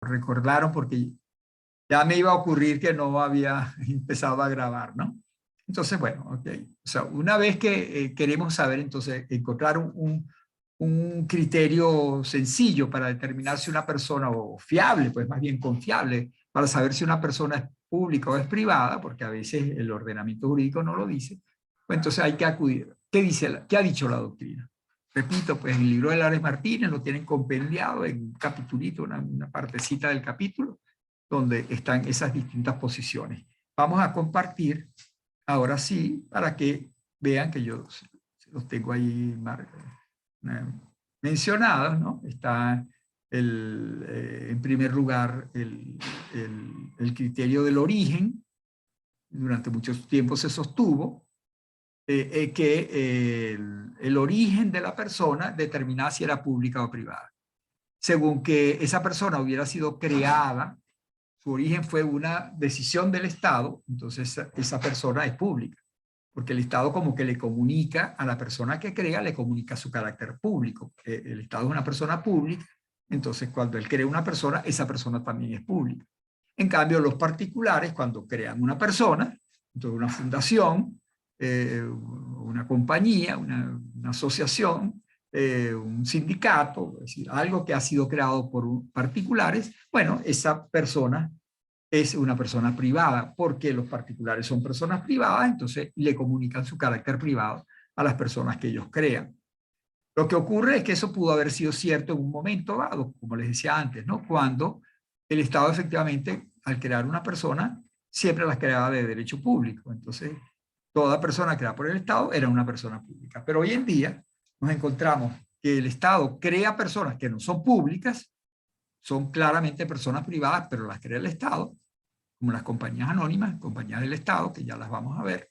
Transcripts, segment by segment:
recordaron porque ya me iba a ocurrir que no había empezado a grabar, ¿no? Entonces, bueno, ok. O sea, una vez que queremos saber, entonces, encontrar un criterio sencillo para determinar si una persona, o fiable, pues más bien confiable, para saber si una persona es pública o es privada, porque a veces el ordenamiento jurídico no lo dice, pues entonces hay que acudir. ¿Qué ha dicho la doctrina? Repito, pues el libro de Lares Martínez lo tienen compendiado en un capitulito, una partecita del capítulo, donde están esas distintas posiciones. Vamos a compartir ahora sí para que vean que yo los tengo ahí mencionados, ¿no? Está en primer lugar el criterio del origen. Durante mucho tiempo se sostuvo que el origen de la persona determinaba si era pública o privada. Según que esa persona hubiera sido creada, su origen fue una decisión del Estado, entonces esa persona es pública, porque el Estado como que le comunica a la persona que crea, le comunica su carácter público. El Estado es una persona pública, entonces cuando él crea una persona, esa persona también es pública. En cambio, los particulares, cuando crean una persona, entonces una fundación, una compañía, una asociación, un sindicato, es decir, algo que ha sido creado por particulares, bueno, esa persona es una persona privada, porque los particulares son personas privadas, entonces le comunican su carácter privado a las personas que ellos crean. Lo que ocurre es que eso pudo haber sido cierto en un momento dado, como les decía antes, ¿no? Cuando el Estado efectivamente, al crear una persona, siempre las creaba de derecho público. Entonces, toda persona creada por el Estado era una persona pública. Pero hoy en día nos encontramos que el Estado crea personas que no son públicas, son claramente personas privadas, pero las crea el Estado, como las compañías anónimas, compañías del Estado, que ya las vamos a ver,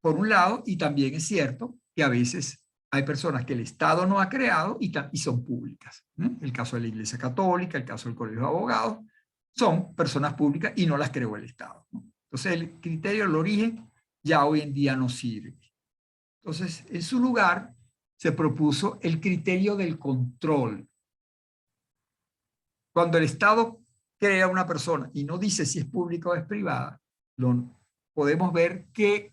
por un lado, y también es cierto que a veces hay personas que el Estado no ha creado y son públicas. El caso de la Iglesia Católica, el caso del Colegio de Abogados, son personas públicas y no las creó el Estado. Entonces el criterio del origen ya hoy en día no sirve. Entonces, en su lugar se propuso el criterio del control. Cuando el Estado crea una persona y no dice si es pública o es privada, podemos ver qué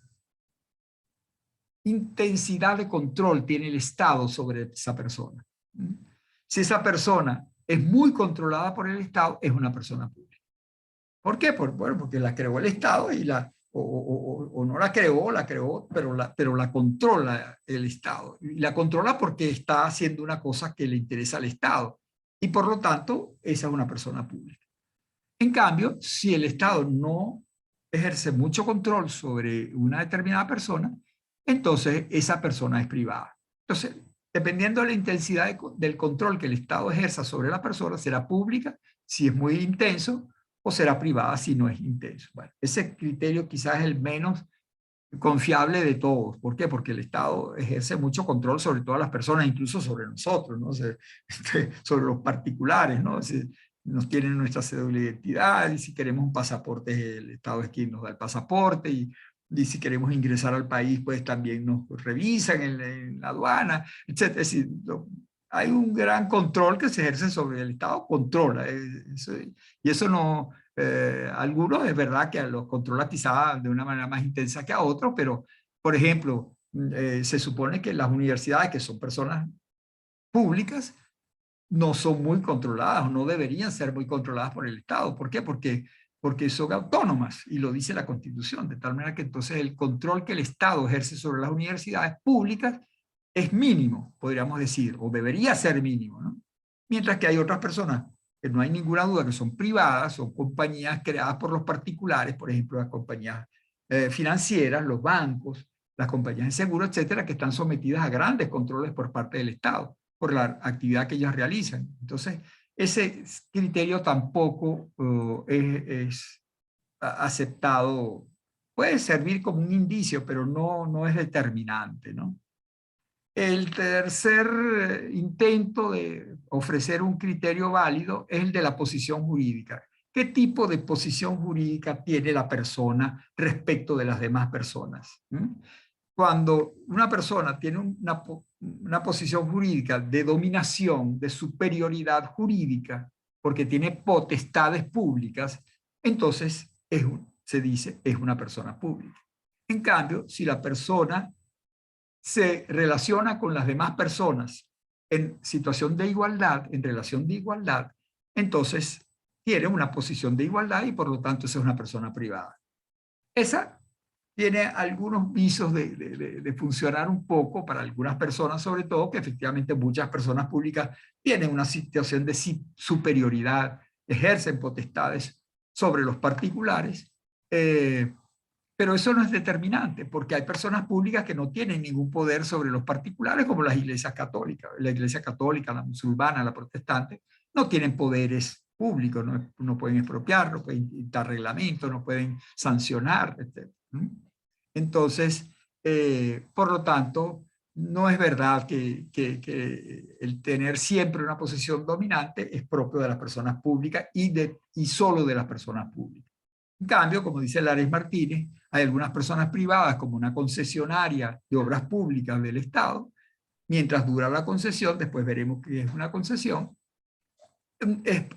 intensidad de control tiene el Estado sobre esa persona. Si esa persona es muy controlada por el Estado, es una persona pública. ¿Por qué? Bueno, porque la creó el Estado y o no la creó, pero la controla el Estado. Y la controla porque está haciendo una cosa que le interesa al Estado. Y por lo tanto, esa es una persona pública. En cambio, si el Estado no ejerce mucho control sobre una determinada persona, entonces esa persona es privada. Entonces, dependiendo de la intensidad del control que el Estado ejerza sobre la persona, será pública si es muy intenso o será privada si no es intenso. Bueno, ese criterio quizás es el menos confiable de todos. ¿Por qué? Porque el Estado ejerce mucho control sobre todas las personas, incluso sobre nosotros, ¿no? Sobre los particulares, ¿no? Nos tienen nuestra cédula de identidad y si queremos un pasaporte, el Estado es quien nos da el pasaporte y si queremos ingresar al país, pues también nos revisan en la aduana, etc. Es decir, hay un gran control que se ejerce sobre el Estado, controla. Y eso no, algunos es verdad que los controla quizá de una manera más intensa que a otros, pero, por ejemplo, se supone que las universidades, que son personas públicas, no son muy controladas o no deberían ser muy controladas por el Estado. ¿Por qué? Porque son autónomas y lo dice la Constitución, de tal manera que entonces el control que el Estado ejerce sobre las universidades públicas es mínimo, podríamos decir, o debería ser mínimo, ¿no? Mientras que hay otras personas que no hay ninguna duda que son privadas, son compañías creadas por los particulares, por ejemplo, las compañías financieras, los bancos, las compañías de seguro, etcétera, que están sometidas a grandes controles por parte del Estado por la actividad que ellas realizan. Entonces, ese criterio tampoco es aceptado, puede servir como un indicio, pero no es determinante, ¿no? El tercer intento de ofrecer un criterio válido es el de la posición jurídica. ¿Qué tipo de posición jurídica tiene la persona respecto de las demás personas? Cuando una persona tiene una posición jurídica de dominación, de superioridad jurídica, porque tiene potestades públicas, entonces se dice es una persona pública. En cambio, si la persona se relaciona con las demás personas en situación de igualdad, en relación de igualdad, entonces tiene una posición de igualdad y por lo tanto esa es una persona privada. Esa tiene algunos visos de funcionar un poco para algunas personas, sobre todo que efectivamente muchas personas públicas tienen una situación de superioridad, ejercen potestades sobre los particulares, pero eso no es determinante, porque hay personas públicas que no tienen ningún poder sobre los particulares, como las iglesias católicas. La iglesia católica, la musulmana, la protestante, no tienen poderes públicos, no pueden expropiar, no pueden dictar reglamentos, no pueden sancionar, etc. Entonces, por lo tanto, no es verdad que el tener siempre una posición dominante es propio de las personas públicas y solo de las personas públicas. En cambio, como dice Lares Martínez, hay algunas personas privadas como una concesionaria de obras públicas del Estado. Mientras dura la concesión, después veremos qué es una concesión,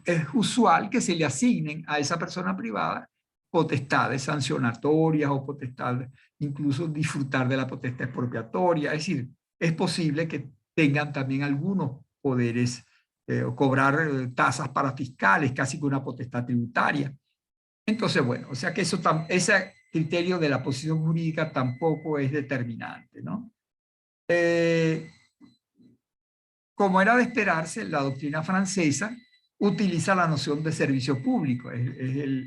es usual que se le asignen a esa persona privada potestades sancionatorias o potestades, incluso disfrutar de la potestad expropiatoria. Es decir, es posible que tengan también algunos poderes o cobrar tasas para fiscales, casi que una potestad tributaria. Entonces, bueno, o sea que ese criterio de la posición jurídica tampoco es determinante, ¿no? Como era de esperarse, la doctrina francesa utiliza la noción de servicio público, es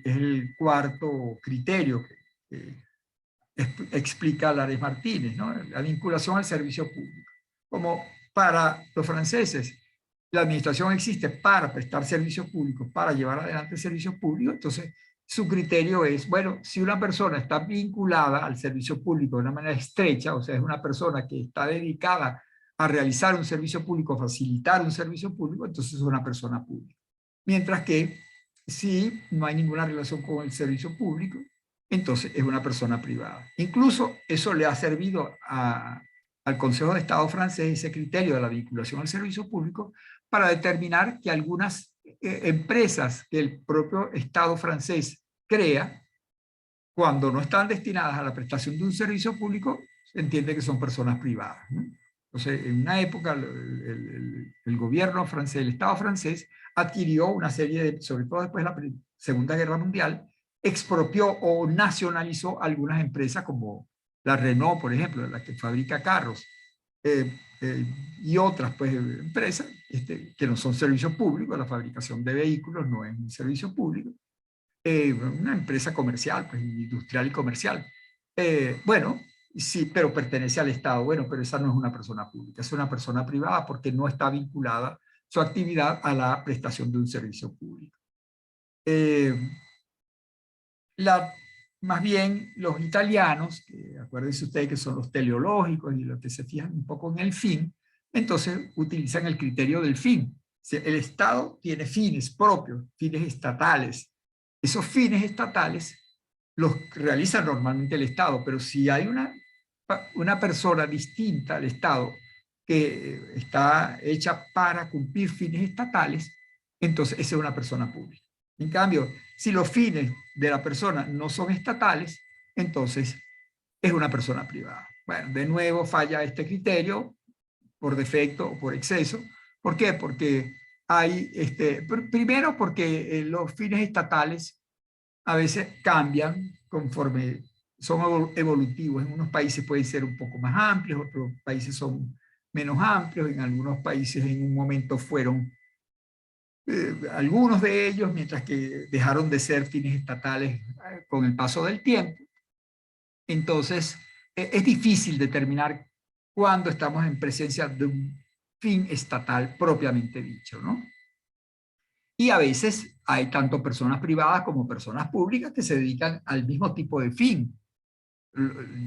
el cuarto criterio que explica Lares Martínez, ¿no? La vinculación al servicio público. Como para los franceses, la administración existe para prestar servicios públicos, para llevar adelante servicios públicos, entonces su criterio es, bueno, si una persona está vinculada al servicio público de una manera estrecha, o sea, es una persona que está dedicada a realizar un servicio público, facilitar un servicio público, entonces es una persona pública. Mientras que si no hay ninguna relación con el servicio público, entonces es una persona privada. Incluso eso le ha servido al Consejo de Estado francés, ese criterio de la vinculación al servicio público, para determinar que algunas empresas que el propio Estado francés crea, cuando no están destinadas a la prestación de un servicio público, se entiende que son personas privadas, ¿no? Entonces, en una época, el gobierno francés, el Estado francés, adquirió una serie de, sobre todo después de la Segunda Guerra Mundial, expropió o nacionalizó algunas empresas como la Renault, por ejemplo, la que fabrica carros, y otras pues, empresas que no son servicios públicos. La fabricación de vehículos no es un servicio público, una empresa comercial, pues, industrial y comercial. Bueno, sí, pero pertenece al Estado. Bueno, pero esa no es una persona pública, es una persona privada porque no está vinculada su actividad a la prestación de un servicio público. Más bien los italianos, que acuérdense ustedes que son los teleológicos y los que se fijan un poco en el fin, entonces utilizan el criterio del fin. El Estado tiene fines propios, fines estatales. Esos fines estatales los realiza normalmente el Estado, pero si hay una persona distinta al Estado que está hecha para cumplir fines estatales, entonces esa es una persona pública. En cambio, si los fines de la persona no son estatales, entonces es una persona privada. Bueno, de nuevo falla este criterio por defecto o por exceso. ¿Por qué? Porque hay, primero porque los fines estatales a veces cambian conforme son evolutivos. En unos países pueden ser un poco más amplios, otros países son menos amplios, en algunos países en un momento fueron algunos de ellos, mientras que dejaron de ser fines estatales con el paso del tiempo. Entonces, es difícil determinar cuándo estamos en presencia de un fin estatal propiamente dicho, ¿no? Y a veces hay tanto personas privadas como personas públicas que se dedican al mismo tipo de fin.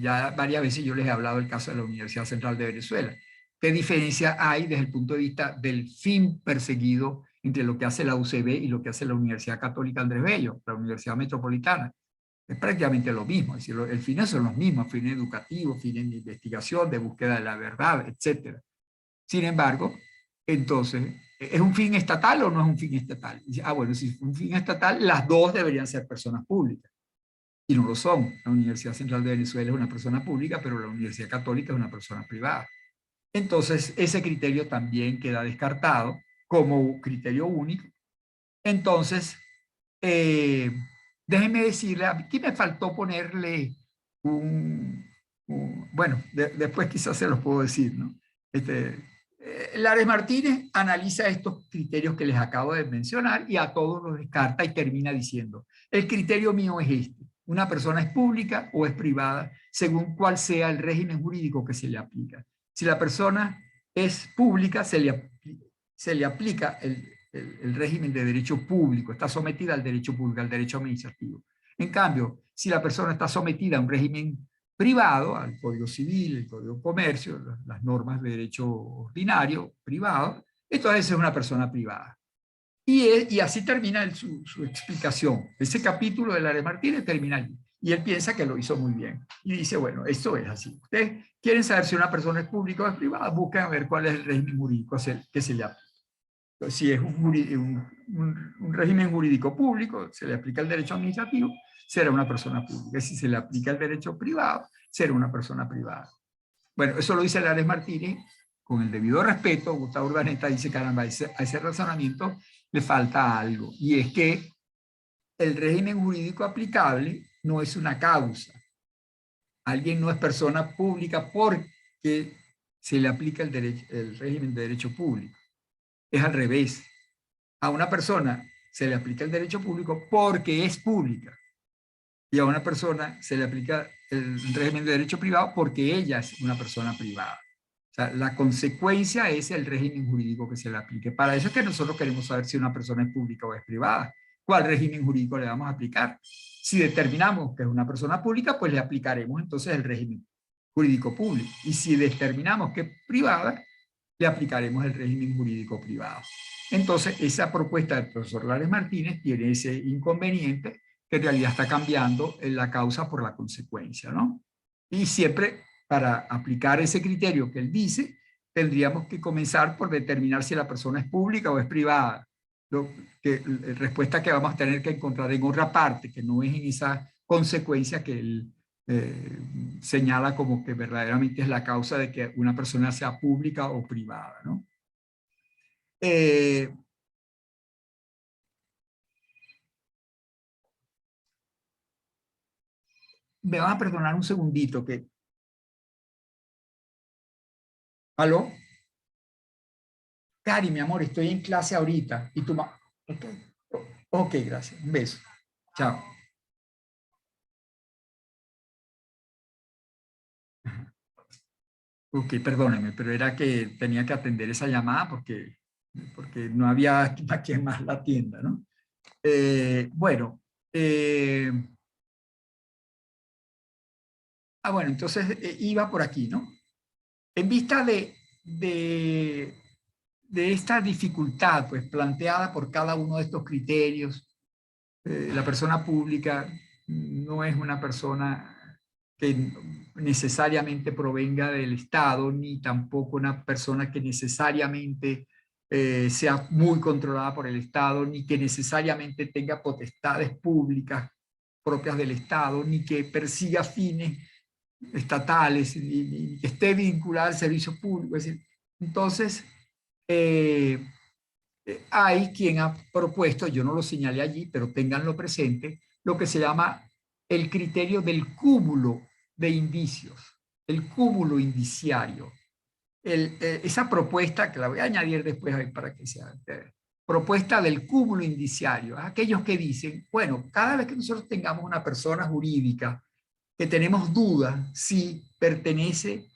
Ya varias veces yo les he hablado del caso de la Universidad Central de Venezuela. ¿Qué diferencia hay desde el punto de vista del fin perseguido entre lo que hace la UCB y lo que hace la Universidad Católica Andrés Bello, la Universidad Metropolitana? Es prácticamente lo mismo, es decir, el fin son los mismos, fines educativos, fines de investigación, de búsqueda de la verdad, etc. Sin embargo, entonces, ¿Es un fin estatal o no es un fin estatal? Y dice, ah, bueno, si es un fin estatal, las dos deberían ser personas públicas. Y no lo son. La Universidad Central de Venezuela es una persona pública, pero la Universidad Católica es una persona privada. Entonces, ese criterio también queda descartado como criterio único. Entonces, eh, déjenme decirle, aquí me faltó ponerle bueno, después quizás se los puedo decir, ¿no? Lares Martínez analiza estos criterios que les acabo de mencionar y a todos los descarta y termina diciendo, el criterio mío es este, una persona es pública o es privada, según cuál sea el régimen jurídico que se le aplica. Si la persona es pública, se le aplica el régimen de derecho público, está sometida al derecho público, al derecho administrativo. En cambio, si la persona está sometida a un régimen privado, al Código Civil, el Código de Comercio, las normas de derecho ordinario, privado, entonces es una persona privada. Y así termina su explicación. Ese capítulo de Lares Martínez termina allí. Y él piensa que lo hizo muy bien. Y dice, bueno, esto es así. Ustedes quieren saber si una persona es pública o es privada, busquen a ver cuál es el régimen jurídico que se le aplica. Si es un régimen jurídico público, se le aplica el derecho administrativo, será una persona pública. Si se le aplica el derecho privado, será una persona privada. Bueno, eso lo dice Lares Martínez, con el debido respeto. Gustavo Urdaneta dice, caramba, a ese razonamiento le falta algo, y es que el régimen jurídico aplicable no es una causa. Alguien no es persona pública porque se le aplica el régimen de derecho público. Es al revés. A una persona se le aplica el derecho público porque es pública, y a una persona se le aplica el régimen de derecho privado porque ella es una persona privada. O sea, la consecuencia es el régimen jurídico que se le aplique. Para eso es que nosotros queremos saber si una persona es pública o es privada. ¿Cuál régimen jurídico le vamos a aplicar? Si determinamos que es una persona pública, pues le aplicaremos entonces el régimen jurídico público. Y si determinamos que es privada, le aplicaremos el régimen jurídico privado. Entonces, esa propuesta del profesor Lares Martínez tiene ese inconveniente, que en realidad está cambiando la causa por la consecuencia, ¿no? Y siempre, para aplicar ese criterio que él dice, tendríamos que comenzar por determinar si la persona es pública o es privada. Respuesta que vamos a tener que encontrar en otra parte, que no es en esa consecuencia que él señala como que verdaderamente es la causa de que una persona sea pública o privada, ¿no? Me vas a perdonar un segundito que... ¿Aló? Cari, mi amor, estoy en clase ahorita. Y tú... Ok, ok, gracias. Un beso. Chao. Ok, perdóneme, pero era que tenía que atender esa llamada porque no había quien más la atienda, ¿no? Bueno, bueno, entonces iba por aquí, ¿no? En vista de esta dificultad pues, planteada por cada uno de estos criterios, la persona pública no es una persona que necesariamente provenga del Estado, ni tampoco una persona que necesariamente sea muy controlada por el Estado, ni que necesariamente tenga potestades públicas propias del Estado, ni que persiga fines estatales, ni que esté vinculada al servicio público. Es decir, entonces, hay quien ha propuesto, yo no lo señalé allí, pero ténganlo presente, lo que se llama el criterio del cúmulo de indicios, el cúmulo indiciario. Esa propuesta, que la voy a añadir después para que sea propuesta del cúmulo indiciario, aquellos que dicen, bueno, cada vez que nosotros tengamos una persona jurídica que tenemos dudas si pertenece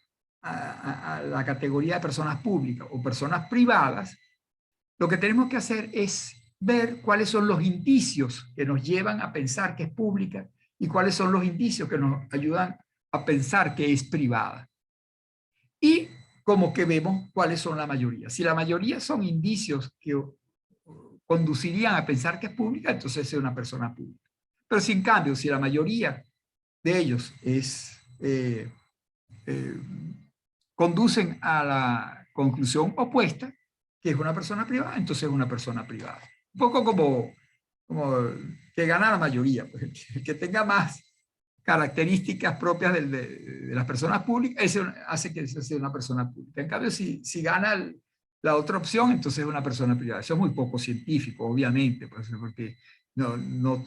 a la categoría de personas públicas o personas privadas, lo que tenemos que hacer es ver cuáles son los indicios que nos llevan a pensar que es pública y cuáles son los indicios que nos ayudan a pensar que es privada. Y como que vemos cuáles son la mayoría. Si la mayoría son indicios que conducirían a pensar que es pública, entonces es una persona pública. Pero si en cambio, si la mayoría de ellos conducen a la conclusión opuesta, que es una persona privada, entonces es una persona privada. Un poco como que gana la mayoría, pues el que tenga más características propias de las personas públicas, eso hace que sea una persona pública. En cambio, si gana la otra opción, entonces es una persona privada. Eso es muy poco científico, obviamente, pues, porque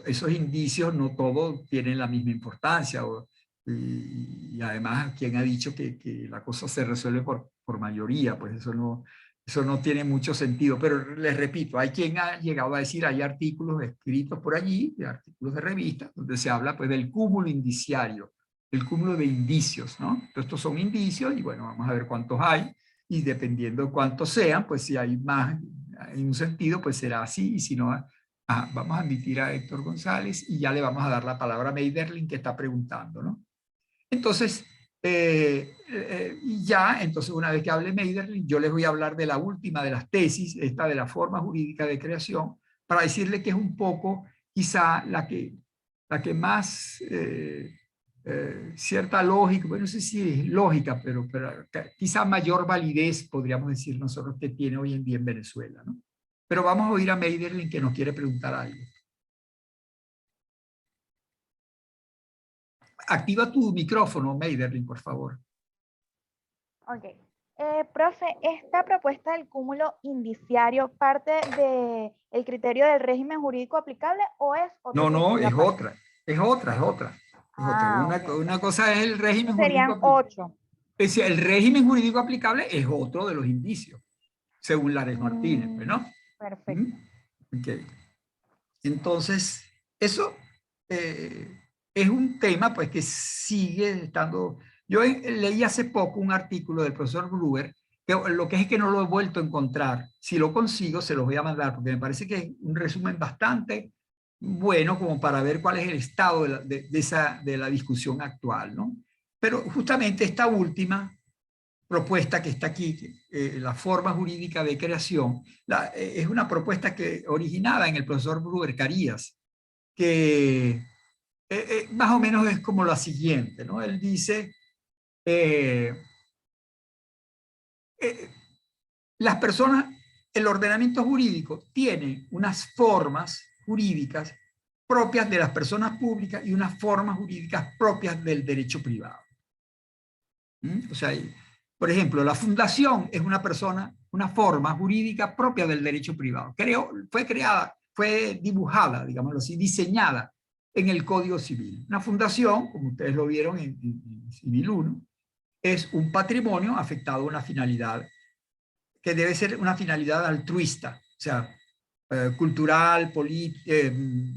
esos indicios no todos tienen la misma importancia. Y además, ¿quién ha dicho que la cosa se resuelve por mayoría? Pues eso no tiene mucho sentido, pero les repito, hay quien ha llegado a decir, hay artículos escritos por allí, de artículos de revistas, donde se habla pues del cúmulo indiciario, el cúmulo de indicios, ¿no? Entonces, estos son indicios y bueno, vamos a ver cuántos hay y dependiendo de cuántos sean, pues si hay más en un sentido, pues será así y si no, vamos a admitir a Héctor González y ya le vamos a dar la palabra a Meiderlin que está preguntando, ¿no? Entonces, ya, entonces una vez que hable Meiderlin, yo les voy a hablar de la última de las tesis, esta de la forma jurídica de creación, para decirle que es un poco quizá la que más cierta lógica, bueno, no sé si es lógica, pero quizá mayor validez, podríamos decir nosotros, que tiene hoy en día en Venezuela, ¿no? Pero vamos a oír a Meiderlin que nos quiere preguntar algo. Activa tu micrófono, Meiderlin, por favor. Ok. Profe, ¿esta propuesta del cúmulo indiciario parte del criterio del régimen jurídico aplicable o es otro No, criterio es aparte? otra, es otra, es otra. Es otra. Ah, ok, Una perfecto. cosa es el régimen Entonces jurídico serían aplicable. 8. El régimen jurídico aplicable es otro de los indicios, según Lares Martínez, pues, ¿no? ¿Mm? Perfecto. Okay. Entonces, eso es un tema pues, que sigue estando... Yo leí hace poco un artículo del profesor Gruber, que lo que es que no lo he vuelto a encontrar. Si lo consigo, se los voy a mandar, porque me parece que es un resumen bastante bueno como para ver cuál es el estado de la discusión actual, ¿no? Pero justamente esta última propuesta que está aquí, la forma jurídica de creación, es una propuesta que originada en el profesor Gruber Carías, que más o menos es como la siguiente, ¿no? Él dice, eh, eh, las personas, el ordenamiento jurídico tiene unas formas jurídicas propias de las personas públicas y unas formas jurídicas propias del derecho privado. O sea, por ejemplo, la fundación es una forma jurídica propia del derecho privado. Fue creada, fue dibujada, digámoslo así, diseñada en el Código Civil. Una fundación, como ustedes lo vieron en Civil 1, es un patrimonio afectado a una finalidad que debe ser una finalidad altruista, o sea, cultural,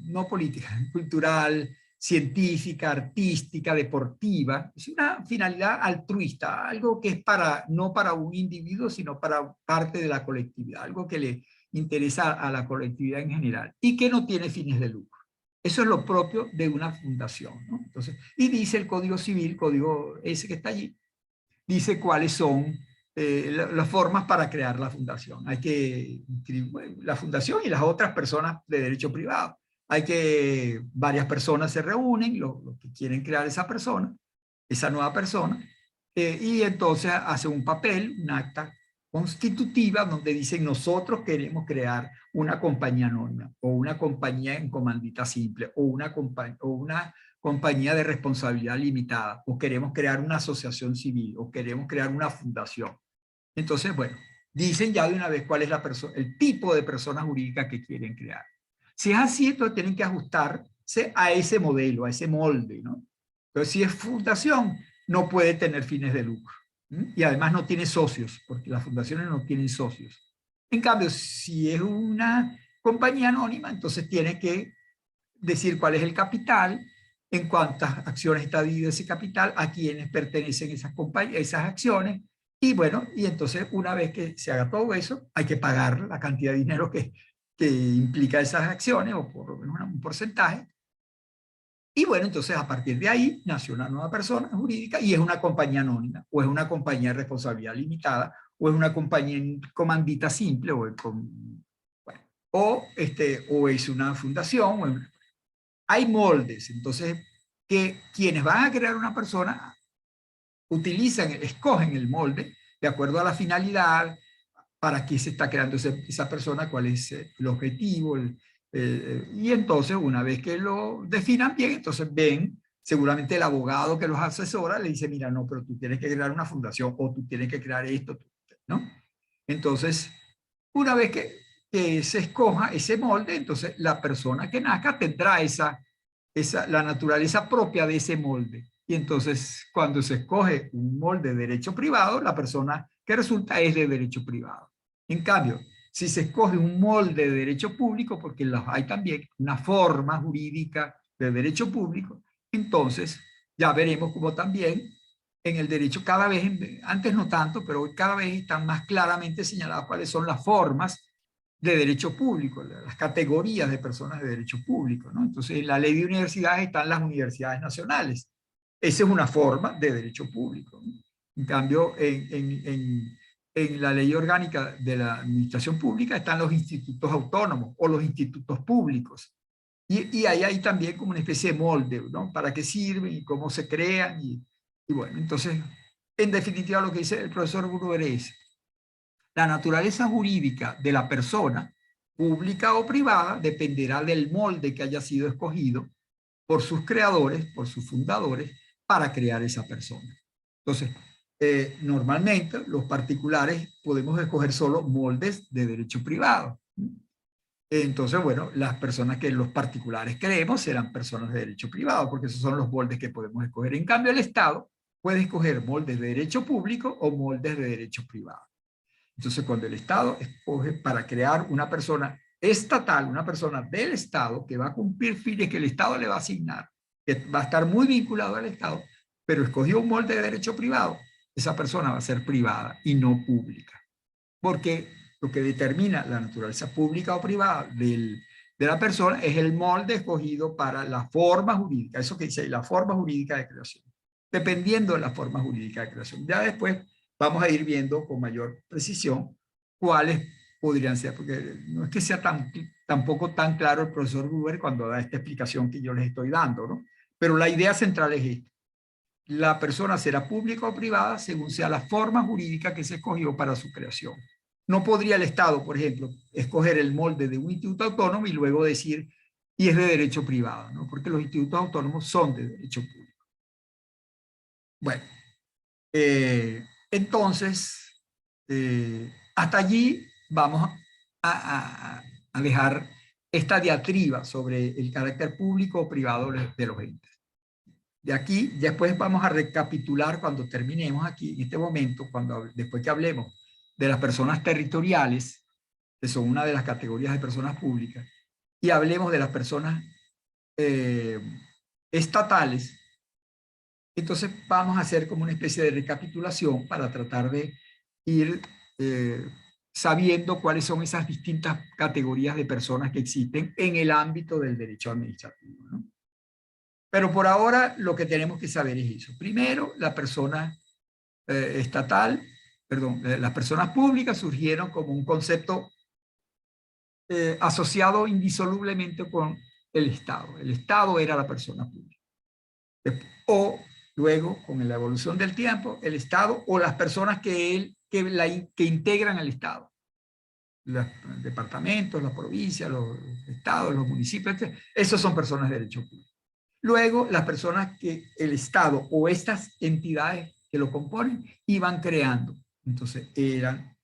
no política, cultural, científica, artística, deportiva. Es una finalidad altruista, algo que es no para un individuo, sino para parte de la colectividad, algo que le interesa a la colectividad en general y que no tiene fines de lucro. Eso es lo propio de una fundación, ¿no? Entonces, y dice el Código Civil, código ese que está allí, dice cuáles son las formas para crear la fundación. Hay que inscribir la fundación y las otras personas de derecho privado. Varias personas se reúnen, los que quieren crear esa nueva persona, y entonces hace un papel, un acta constitutiva donde dicen nosotros queremos crear una compañía anónima o una compañía en comandita simple o una compañía de responsabilidad limitada, o queremos crear una asociación civil, o queremos crear una fundación. Entonces, bueno, dicen ya de una vez cuál es el tipo de persona jurídica que quieren crear. Si es así, entonces tienen que ajustarse a ese modelo, a ese molde, ¿no? Entonces, si es fundación, no puede tener fines de lucro. Y además no tiene socios, porque las fundaciones no tienen socios. En cambio, si es una compañía anónima, entonces tiene que decir cuál es el capital, en cuántas acciones está dividido ese capital, a quiénes pertenecen esas acciones, y bueno, y entonces una vez que se haga todo eso, hay que pagar la cantidad de dinero que implica esas acciones, o por lo menos un porcentaje, y bueno, entonces a partir de ahí nació una nueva persona jurídica y es una compañía anónima, o es una compañía de responsabilidad limitada, o es una compañía en comandita simple, bueno, o es una fundación, hay moldes, entonces, que quienes van a crear una persona escogen el molde de acuerdo a la finalidad, para qué se está creando esa persona, cuál es el objetivo, y entonces una vez que lo definan bien, entonces ven, seguramente el abogado que los asesora le dice, mira, no, pero tú tienes que crear una fundación o tú tienes que crear esto, ¿no? Entonces, una vez que se escoja ese molde, entonces la persona que nazca tendrá la naturaleza propia de ese molde. Y entonces, cuando se escoge un molde de derecho privado, la persona que resulta es de derecho privado. En cambio, si se escoge un molde de derecho público, porque los hay también, una forma jurídica de derecho público, entonces ya veremos cómo también en el derecho cada vez, antes no tanto, pero hoy cada vez están más claramente señaladas cuáles son las formas de derecho público, las categorías de personas de derecho público, ¿no? Entonces, en la ley de universidades están las universidades nacionales. Esa es una forma de derecho público, ¿no? En cambio, en la ley orgánica de la administración pública están los institutos autónomos o los institutos públicos. Y ahí hay también como una especie de molde, ¿no? Para qué sirven y cómo se crean. Y bueno, entonces, en definitiva, lo que dice el profesor Gruber es la naturaleza jurídica de la persona, pública o privada, dependerá del molde que haya sido escogido por sus creadores, por sus fundadores, para crear esa persona. Entonces, normalmente los particulares podemos escoger solo moldes de derecho privado. Entonces, bueno, las personas que los particulares creemos serán personas de derecho privado, porque esos son los moldes que podemos escoger. En cambio, el Estado puede escoger moldes de derecho público o moldes de derecho privado. Entonces, cuando el Estado escoge para crear una persona estatal, una persona del Estado, que va a cumplir fines que el Estado le va a asignar, que va a estar muy vinculado al Estado, pero escogió un molde de derecho privado, esa persona va a ser privada y no pública. Porque lo que determina la naturaleza pública o privada de la persona es el molde escogido para la forma jurídica, eso que dice ahí, la forma jurídica de creación, dependiendo de la forma jurídica de creación. Ya después vamos a ir viendo con mayor precisión cuáles podrían ser, porque no es que sea tampoco tan claro el profesor Gruber cuando da esta explicación que yo les estoy dando, ¿no? Pero la idea central es esta. La persona será pública o privada según sea la forma jurídica que se escogió para su creación. No podría el Estado, por ejemplo, escoger el molde de un instituto autónomo y luego decir, y es de derecho privado, ¿no? Porque los institutos autónomos son de derecho público. Bueno, entonces, hasta allí vamos a dejar esta diatriba sobre el carácter público o privado de los entes. De aquí, después vamos a recapitular cuando terminemos aquí, en este momento, después que hablemos de las personas territoriales, que son una de las categorías de personas públicas, y hablemos de las personas estatales, entonces vamos a hacer como una especie de recapitulación para tratar de ir sabiendo cuáles son esas distintas categorías de personas que existen en el ámbito del derecho administrativo, ¿no? Pero por ahora lo que tenemos que saber es eso. Primero, la persona estatal, perdón, las personas públicas surgieron como un concepto asociado indisolublemente con el Estado. El Estado era la persona pública. O luego, con la evolución del tiempo, el Estado o las personas que integran el Estado. Los departamentos, las provincias, los estados, los municipios, esos son personas de derecho público. Luego, las personas que el Estado o estas entidades que lo componen iban creando. Entonces, eran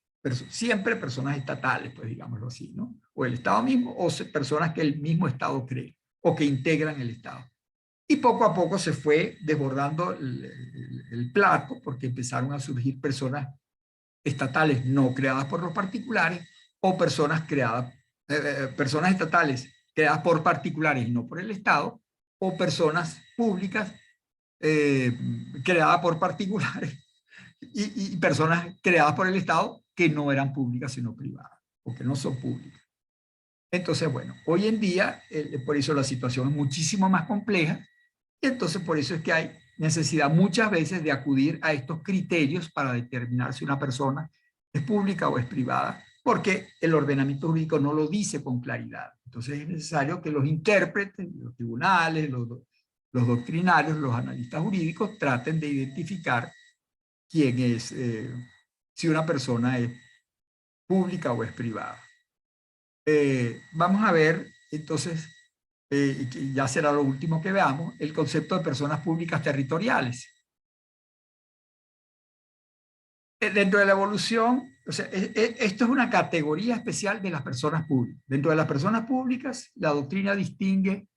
siempre personas estatales, pues digámoslo así, ¿no? O el Estado mismo, o personas que el mismo Estado cree, o que integran el Estado. Y poco a poco se fue desbordando el plato, porque empezaron a surgir personas estatales no creadas por los particulares, o personas personas estatales creadas por particulares y no por el Estado, o personas públicas creadas por particulares y personas creadas por el Estado que no eran públicas sino privadas, o que no son públicas. Entonces, bueno, hoy en día, por eso la situación es muchísimo más compleja, y entonces por eso es que hay necesidad muchas veces de acudir a estos criterios para determinar si una persona es pública o es privada, porque el ordenamiento jurídico no lo dice con claridad. Entonces es necesario que los intérpretes, los tribunales, los doctrinarios, los analistas jurídicos traten de identificar quién es, si una persona es pública o es privada. Vamos a ver, entonces, y ya será lo último que veamos, el concepto de personas públicas territoriales. Dentro de la evolución, o sea, esto es una categoría especial de las personas públicas. Dentro de las personas públicas, la doctrina distingue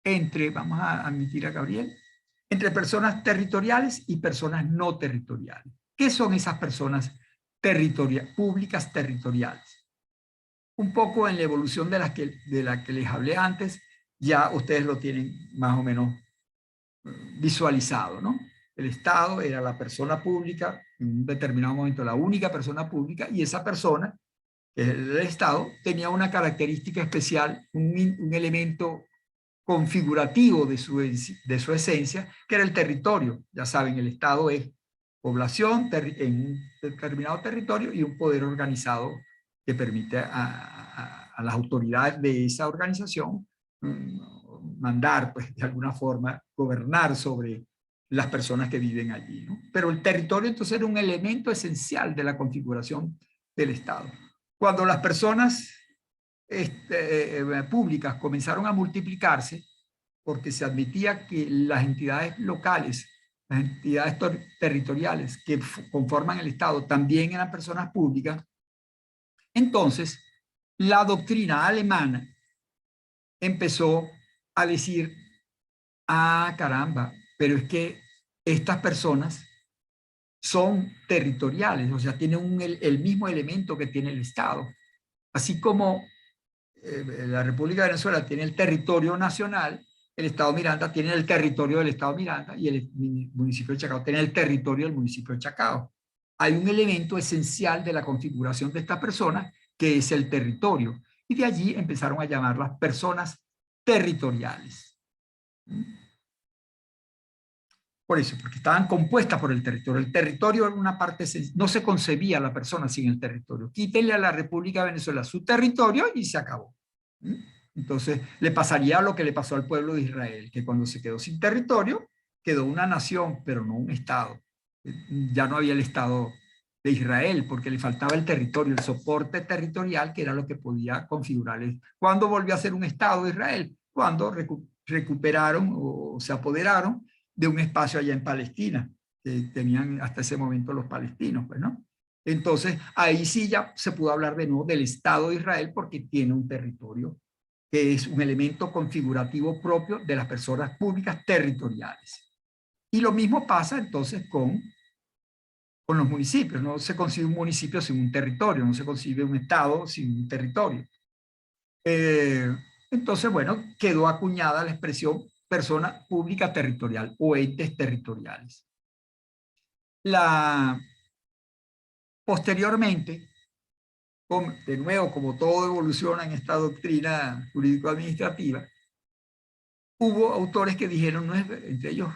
entre, vamos a admitir a Gabriel, entre personas territoriales y personas no territoriales. ¿Qué son esas personas públicas territoriales? Un poco en la evolución de la que les hablé antes, ya ustedes lo tienen más o menos visualizado, ¿no? El Estado era la persona pública, en un determinado momento la única persona pública, y esa persona, el Estado, tenía una característica especial, un elemento configurativo de su esencia, que era el territorio. Ya saben, el Estado es población en un determinado territorio y un poder organizado que permite a las autoridades de esa organización mandar, pues, de alguna forma, gobernar sobre las personas que viven allí, ¿no? Pero el territorio entonces era un elemento esencial de la configuración del Estado. Cuando las personas públicas comenzaron a multiplicarse, porque se admitía que las entidades locales, las entidades territoriales que conforman el Estado también eran personas públicas, entonces la doctrina alemana empezó a decir, ah, caramba, pero es que estas personas son territoriales, o sea, tienen el mismo elemento que tiene el Estado. Así como la República de Venezuela tiene el territorio nacional, el Estado Miranda tiene el territorio del Estado Miranda y el municipio de Chacao tiene el territorio del municipio de Chacao. Hay un elemento esencial de la configuración de estas personas que es el territorio. Y de allí empezaron a llamarlas personas territoriales. Por eso, porque estaban compuestas por el territorio. El territorio era una parte, no se concebía la persona sin el territorio. Quítenle a la República de Venezuela su territorio y se acabó. Entonces, le pasaría lo que le pasó al pueblo de Israel, que cuando se quedó sin territorio, quedó una nación, pero no un Estado. Ya no había el Estado de Israel, porque le faltaba el territorio, el soporte territorial, que era lo que podía configurar. ¿Cuándo volvió a ser un Estado de Israel? Cuando recuperaron o se apoderaron de un espacio allá en Palestina, que tenían hasta ese momento los palestinos, pues, ¿no? Entonces, ahí sí ya se pudo hablar de nuevo del Estado de Israel porque tiene un territorio que es un elemento configurativo propio de las personas públicas territoriales. Y lo mismo pasa entonces con los municipios. No se concibe un municipio sin un territorio, no se concibe un Estado sin un territorio. Entonces, bueno, quedó acuñada la expresión persona pública territorial o entes territoriales. Posteriormente, de nuevo, como todo evoluciona en esta doctrina jurídico-administrativa, hubo autores que dijeron, no es, entre ellos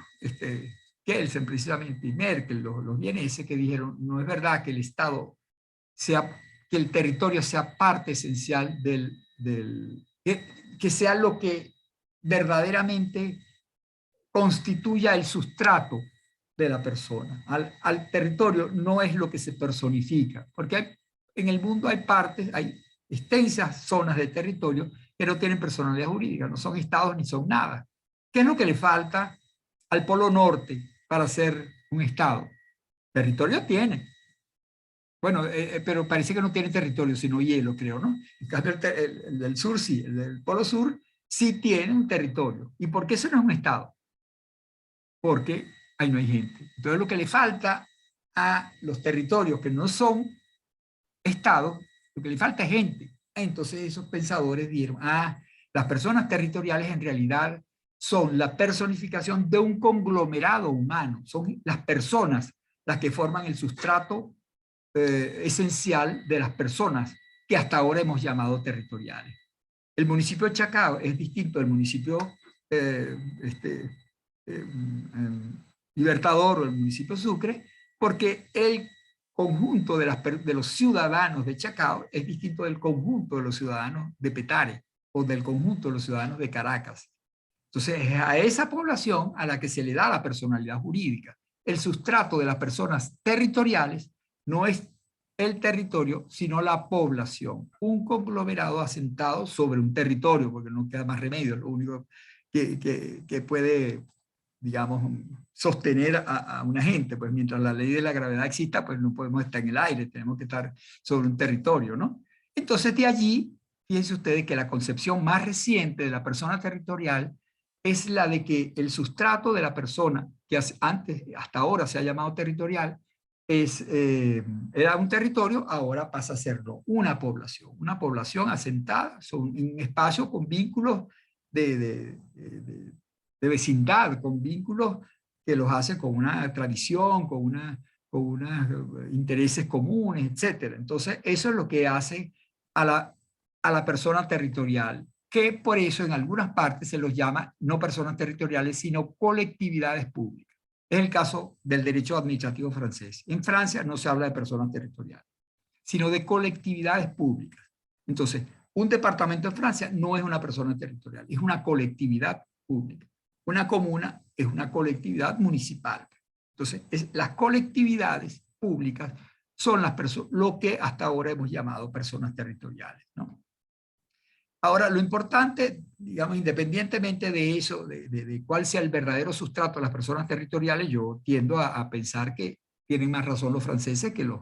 Kelsen precisamente y Merkel, los vieneses, que dijeron, no es verdad que el Estado que el territorio sea parte esencial que sea lo que verdaderamente constituya el sustrato de la persona. Al territorio no es lo que se personifica, porque en el mundo hay partes, hay extensas zonas de territorio que no tienen personalidad jurídica, no son estados ni son nada. ¿Qué es lo que le falta al Polo Norte para ser un estado? Territorio tiene. Bueno, pero parece que no tiene territorio, sino hielo, creo, ¿no? En cambio, el del sur sí, el del Polo Sur sí tiene un territorio. ¿Y por qué eso no es un estado? Porque ahí no hay gente. Entonces lo que le falta a los territorios que no son estados, lo que le falta es gente. Entonces esos pensadores dieron, las personas territoriales en realidad son la personificación de un conglomerado humano, son las personas las que forman el sustrato esencial de las personas que hasta ahora hemos llamado territoriales. El municipio de Chacao es distinto del municipio Libertador o el municipio Sucre, porque el conjunto de los ciudadanos de Chacao es distinto del conjunto de los ciudadanos de Petare o del conjunto de los ciudadanos de Caracas. Entonces, es a esa población a la que se le da la personalidad jurídica. El sustrato de las personas territoriales no es el territorio, sino la población. Un conglomerado asentado sobre un territorio, porque no queda más remedio, lo único que puede, digamos, sostener a una gente, pues mientras la ley de la gravedad exista, pues no podemos estar en el aire, tenemos que estar sobre un territorio, ¿no? Entonces de allí, fíjense ustedes que la concepción más reciente de la persona territorial es la de que el sustrato de la persona, que antes, hasta ahora se ha llamado territorial, era un territorio, ahora pasa a serlo una población asentada sobre un espacio con vínculos de, de, de, de vecindad, con vínculos que los hace con una tradición, con unos intereses comunes, etc. Entonces, eso es lo que hace a la persona territorial, que por eso en algunas partes se los llama no personas territoriales, sino colectividades públicas. Es el caso del derecho administrativo francés. En Francia no se habla de personas territoriales, sino de colectividades públicas. Entonces, un departamento en Francia no es una persona territorial, es una colectividad pública. Una comuna es una colectividad municipal. Entonces, las colectividades públicas son lo que hasta ahora hemos llamado personas territoriales, ¿no? Ahora, lo importante, digamos, independientemente de eso, de cuál sea el verdadero sustrato de las personas territoriales, yo tiendo a pensar que tienen más razón los franceses que los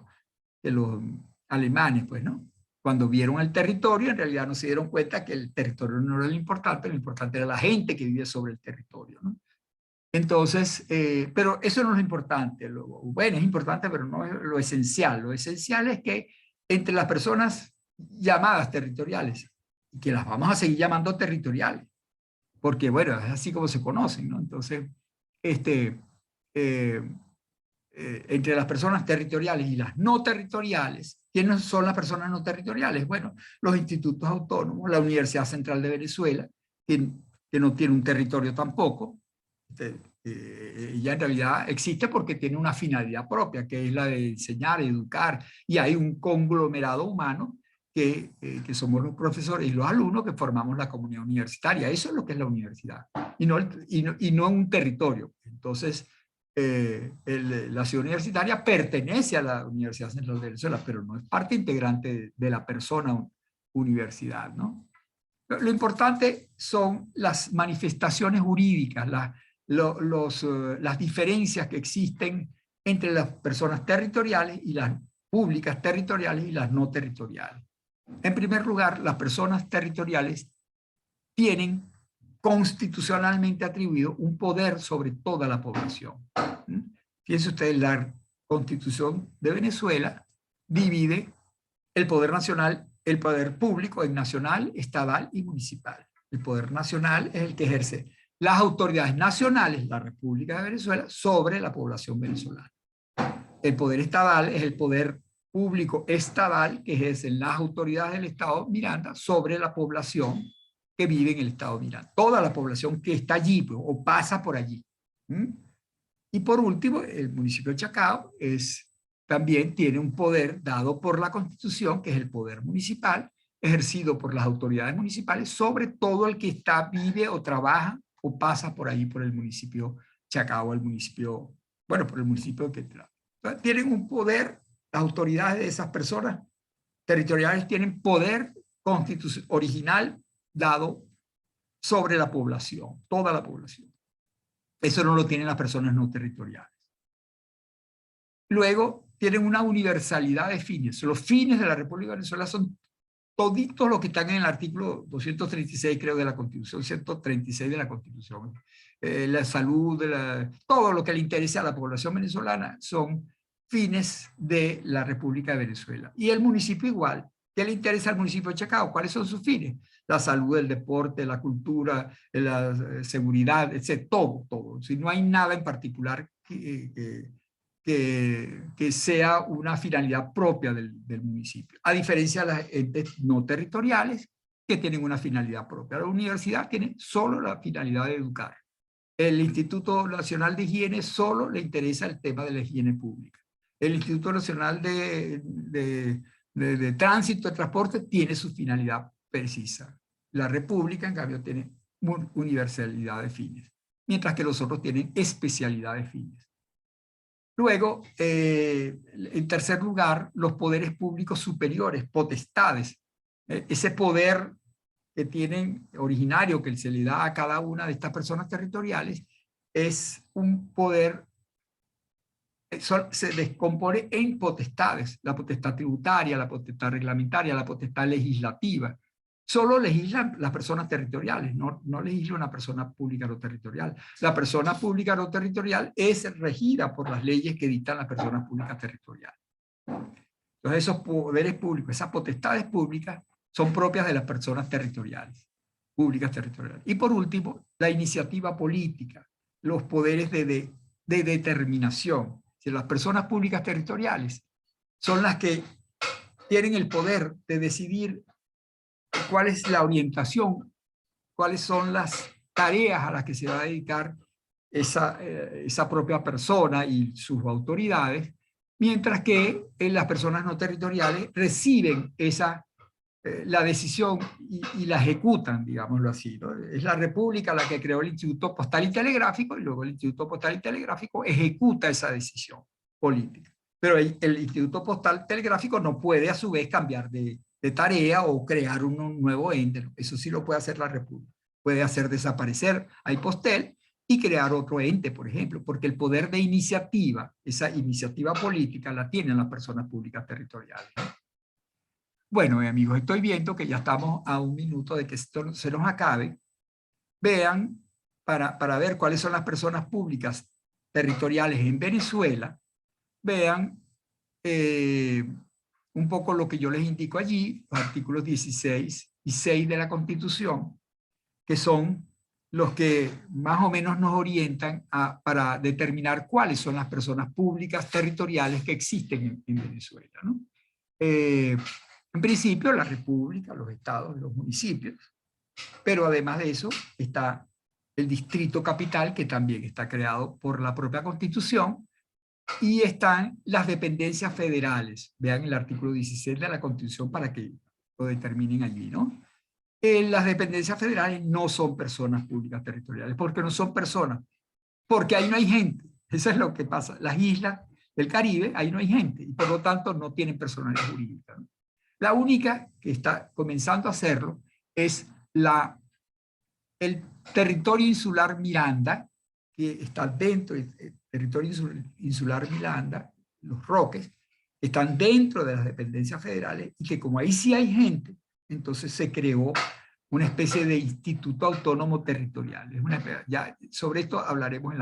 alemanes, pues, ¿no? Cuando vieron el territorio, en realidad no se dieron cuenta que el territorio no era lo importante era la gente que vive sobre el territorio, ¿no? Entonces, pero eso no es lo importante. Bueno, es importante, pero no es lo esencial. Lo esencial es que entre las personas llamadas territoriales, que las vamos a seguir llamando territoriales, porque bueno, es así como se conocen, ¿no? Entonces, eh, entre las personas territoriales y las no territoriales, ¿quiénes son las personas no territoriales? Bueno, los institutos autónomos, la Universidad Central de Venezuela, que no tiene un territorio tampoco, ella en realidad existe porque tiene una finalidad propia, que es la de enseñar, educar, y hay un conglomerado humano que somos los profesores y los alumnos que formamos la comunidad universitaria. Eso es lo que es la universidad, y no un territorio. Entonces, la ciudad universitaria pertenece a la Universidad Central de Venezuela, pero no es parte integrante de la persona universidad, ¿no? Lo importante son las manifestaciones jurídicas, las diferencias que existen entre las personas territoriales y las públicas territoriales y las no territoriales. En primer lugar, las personas territoriales tienen constitucionalmente atribuido un poder sobre toda la población. Fíjense ustedes, la Constitución de Venezuela divide el poder nacional, el poder público en nacional, estatal y municipal. El poder nacional es el que ejerce las autoridades nacionales, la República de Venezuela, sobre la población venezolana. El poder estatal es el poder público estatal que ejercen las autoridades del Estado Miranda sobre la población que vive en el Estado Miranda. Toda la población que está allí, pues, o pasa por allí. Y por último, el municipio de Chacao también tiene un poder dado por la Constitución, que es el poder municipal, ejercido por las autoridades municipales sobre todo el que vive o trabaja o pasa por ahí por el municipio Chacao, el municipio, bueno, por el municipio que tienen un poder, las autoridades de esas personas territoriales tienen poder original dado sobre la población, toda la población. Eso no lo tienen las personas no territoriales. Luego, tienen una universalidad de fines. Los fines de la República de Venezuela son toditos los que están en el artículo 236, creo, de la Constitución, 136 de la Constitución. La salud, todo lo que le interesa a la población venezolana son fines de la República de Venezuela. Y el municipio igual. ¿Qué le interesa al municipio de Chacao? ¿Cuáles son sus fines? La salud, el deporte, la cultura, la seguridad, etc. Todo. Si no hay nada en particular que sea una finalidad propia del municipio, a diferencia de las entes no territoriales que tienen una finalidad propia. La universidad tiene solo la finalidad de educar. El Instituto Nacional de Higiene solo le interesa el tema de la higiene pública. El Instituto Nacional de Tránsito, de Transporte, tiene su finalidad precisa. La República, en cambio, tiene universalidad de fines, mientras que los otros tienen especialidad de fines. Luego, en tercer lugar, los poderes públicos superiores, potestades. Ese poder que tienen originario, que se le da a cada una de estas personas territoriales, es un poder, se descompone en potestades, la potestad tributaria, la potestad reglamentaria, la potestad legislativa. Solo legislan las personas territoriales, no legisla una persona pública no territorial. La persona pública no territorial es regida por las leyes que dictan las personas públicas territoriales. Entonces esos poderes públicos, esas potestades públicas son propias de las personas territoriales, públicas territoriales. Y por último, la iniciativa política, los poderes de determinación. Si las personas públicas territoriales son las que tienen el poder de decidir cuál es la orientación, cuáles son las tareas a las que se va a dedicar esa propia persona y sus autoridades, mientras que las personas no territoriales reciben la decisión y la ejecutan, digámoslo así, ¿no? Es la República la que creó el Instituto Postal y Telegráfico y luego el Instituto Postal y Telegráfico ejecuta esa decisión política. Pero el Instituto Postal Telegráfico no puede a su vez cambiar de tarea o crear un nuevo ente. Eso sí lo puede hacer la República. Puede hacer desaparecer al Postel y crear otro ente, por ejemplo, porque el poder de iniciativa, esa iniciativa política, la tienen las personas públicas territoriales. Bueno, amigos, estoy viendo que ya estamos a un minuto de que esto se nos acabe. Vean, para ver cuáles son las personas públicas territoriales en Venezuela, vean un poco lo que yo les indico allí, los artículos 16 y 6 de la Constitución, que son los que más o menos nos orientan para determinar cuáles son las personas públicas territoriales que existen en Venezuela, ¿no? En principio, la República, los estados, los municipios, pero además de eso está el Distrito Capital, que también está creado por la propia Constitución, y están las dependencias federales. Vean el artículo 16 de la Constitución para que lo determinen allí, ¿no? Las dependencias federales no son personas públicas territoriales. ¿Por qué no son personas? Porque ahí no hay gente. Eso es lo que pasa. Las islas del Caribe, ahí no hay gente, y por lo tanto no tienen personalidad jurídica, ¿no? La única que está comenzando a hacerlo es el territorio insular Miranda, que está dentro del territorio insular Miranda, los Roques, están dentro de las dependencias federales, y que como ahí sí hay gente, entonces se creó una especie de instituto autónomo territorial. Ya sobre esto hablaremos en la